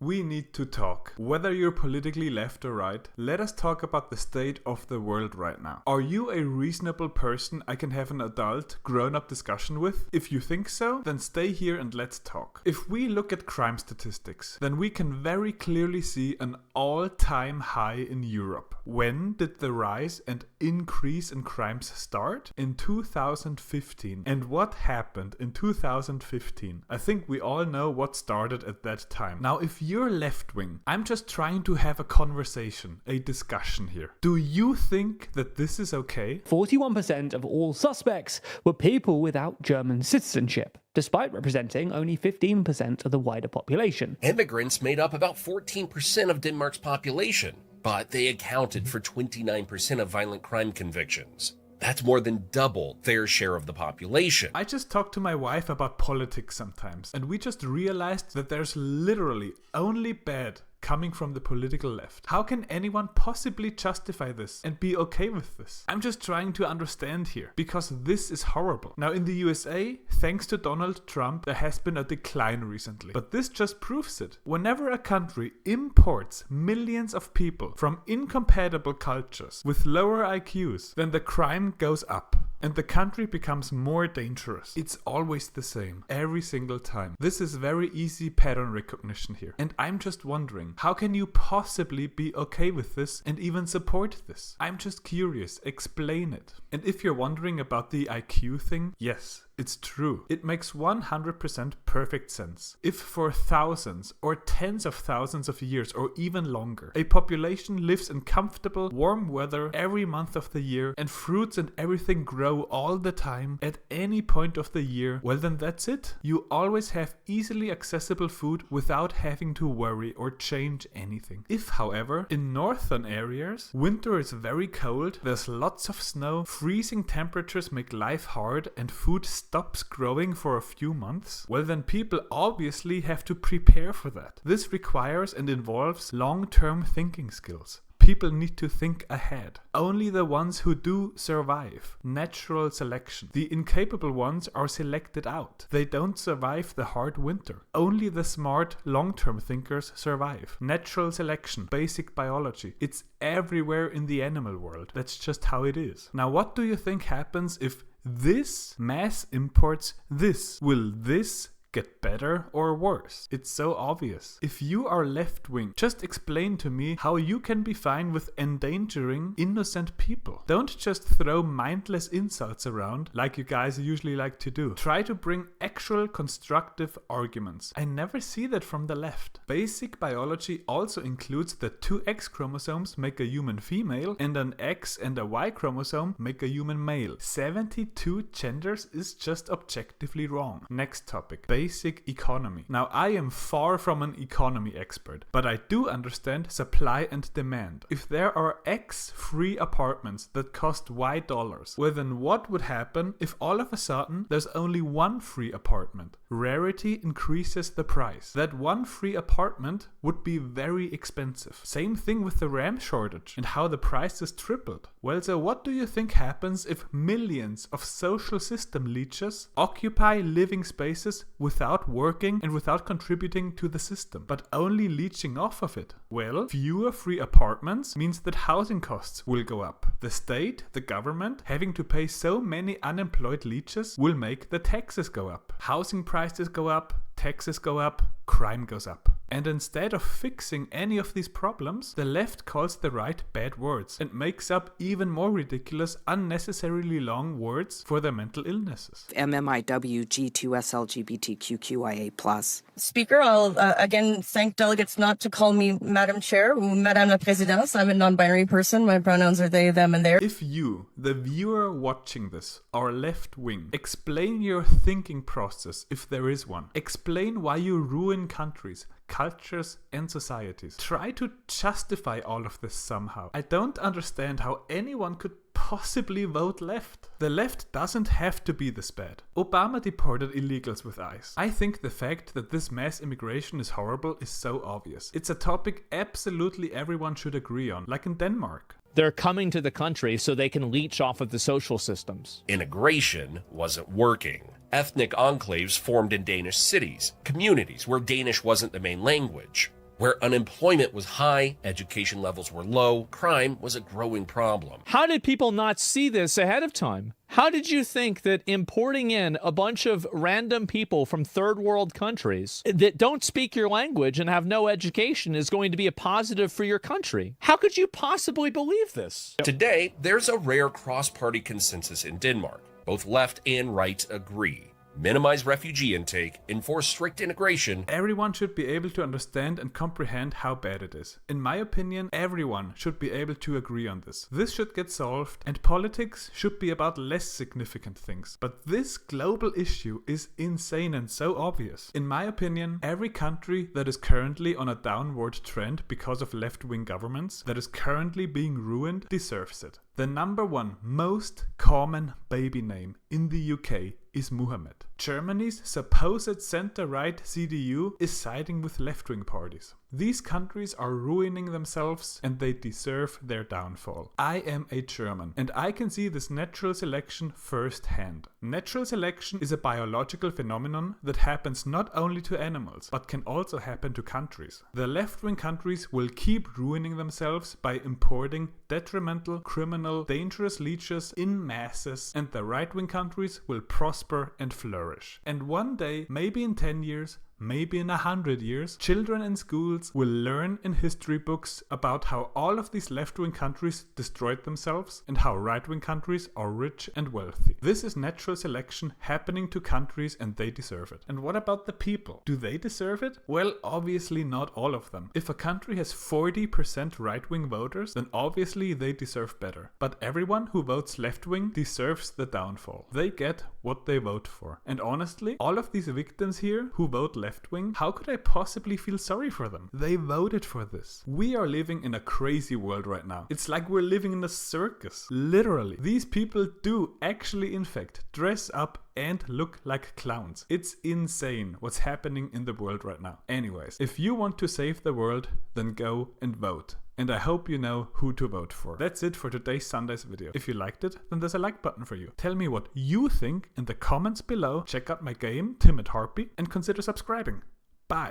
We need to talk. Whether you're politically left or right, let us talk about the state of the world right now. Are you a reasonable person I can have an adult, grown-up discussion with? If you think so, then stay here and let's talk. If we look at crime statistics, then we can very clearly see an all-time high in Europe. When did the rise and increase in crimes start? In 2015. And what happened in 2015? I think we all know what started at that time. Now, if you're left-wing, I'm just trying to have a conversation, a discussion here. Do you think that this is okay? 41% of all suspects were people without German citizenship, despite representing only 15% of the wider population. Immigrants made up about 14% of Denmark's population, but they accounted for 29% of violent crime convictions. That's more than double their share of the population. I just talk to my wife about politics sometimes, and we just realized that there's literally only bad coming from the political left. How can anyone possibly justify this and be okay with this? I'm just trying to understand here, because this is horrible. Now in the USA, thanks to Donald Trump, there has been a decline recently. But this just proves it. Whenever a country imports millions of people from incompatible cultures with lower IQs, then the crime goes up. And the country becomes more dangerous. It's always the same, every single time. This is very easy pattern recognition here. And I'm just wondering, how can you possibly be okay with this and even support this? I'm just curious, explain it. And if you're wondering about the IQ thing, yes, it's true. It makes 100% perfect sense. If for thousands or tens of thousands of years or even longer, a population lives in comfortable, warm weather every month of the year and fruits and everything grow all the time at any point of the year, well then that's it. You always have easily accessible food without having to worry or change anything. If, however, in northern areas, winter is very cold, there's lots of snow, freezing temperatures make life hard and food stops growing for a few months, well then people obviously have to prepare for that. This requires and involves long-term thinking skills. People need to think ahead. Only the ones who do survive. Natural selection. The incapable ones are selected out. They don't survive the hard winter. Only the smart, long-term thinkers survive. Natural selection. Basic biology. It's everywhere in the animal world. That's just how it is. Now, what do you think happens if this mass imports this? Will this get better or worse? It's so obvious. If you are left-wing, just explain to me how you can be fine with endangering innocent people. Don't just throw mindless insults around like you guys usually like to do. Try to bring actual constructive arguments. I never see that from the left. Basic biology also includes that 2 X chromosomes make a human female and an X and a Y chromosome make a human male. 72 genders is just objectively wrong. Next topic. Basic economy. Now, I am far from an economy expert, but I do understand supply and demand. If there are X free apartments that cost Y dollars, well then what would happen if all of a sudden there's only 1 free apartment? Rarity increases the price. That 1 free apartment would be very expensive. Same thing with the RAM shortage and how the price is tripled. Well, so what do you think happens if millions of social system leeches occupy living spaces without working and without contributing to the system, but only leeching off of it? Well, fewer free apartments means that housing costs will go up. The state, the government, having to pay so many unemployed leeches will make the taxes go up. Housing prices go up, taxes go up, crime goes up. And instead of fixing any of these problems, the left calls the right bad words and makes up even more ridiculous, unnecessarily long words for their mental illnesses. MMIW G2SLGBTQQIA+. Speaker, I'll again thank delegates not to call me Madam Chair, Madame la Présidente. I'm a non-binary person. My pronouns are they, them, and their. If you, the viewer watching this, are left-wing, explain your thinking process if there is one. Explain why you ruin countries, cultures and societies. Try to justify all of this somehow. I don't understand how anyone could possibly vote left. The left doesn't have to be this bad. Obama deported illegals with ICE. I think the fact that this mass immigration is horrible is so obvious. It's a topic absolutely everyone should agree on, like in Denmark. They're coming to the country so they can leech off of the social systems. Integration wasn't working. Ethnic enclaves formed in Danish cities, communities where Danish wasn't the main language. where unemployment was high, education levels were low, crime was a growing problem. How did people not see this ahead of time? How did you think that importing in a bunch of random people from third world countries that don't speak your language and have no education is going to be a positive for your country? How could you possibly believe this? Today, there's a rare cross-party consensus in Denmark. Both left and right agree. Minimize refugee intake, enforce strict integration. Everyone should be able to understand and comprehend how bad it is. In my opinion, everyone should be able to agree on this. This should get solved, and politics should be about less significant things. But this global issue is insane and so obvious. In my opinion, every country that is currently on a downward trend because of left-wing governments, that is currently being ruined, deserves it. The number one most common baby name in the UK is Muhammad. Germany's supposed center-right CDU is siding with left-wing parties. These countries are ruining themselves and they deserve their downfall. I am a German and I can see this natural selection firsthand. Natural selection is a biological phenomenon that happens not only to animals but can also happen to countries. The left-wing countries will keep ruining themselves by importing detrimental, criminal, dangerous leeches in masses, and the right-wing countries will prosper and flourish. And one day, maybe in 10 years, maybe in 100 years, children in schools will learn in history books about how all of these left-wing countries destroyed themselves and how right-wing countries are rich and wealthy. This is natural selection happening to countries and they deserve it. And what about the people? Do they deserve it? Well, obviously not all of them. If a country has 40% right-wing voters, then obviously they deserve better. But everyone who votes left-wing deserves the downfall. They get what they vote for. And honestly, all of these victims here who vote left-wing, how could I possibly feel sorry for them? They voted for this. We are living in a crazy world right now. It's like we're living in a circus. Literally. These people do actually, in fact, dress up and look like clowns. It's insane what's happening in the world right now. Anyways, if you want to save the world, then go and vote. And I hope you know who to vote for. That's it for today's Sunday's video. If you liked it, then there's a like button for you. Tell me what you think in the comments below. Check out my game, Tim at Harpy, and consider subscribing. Bye.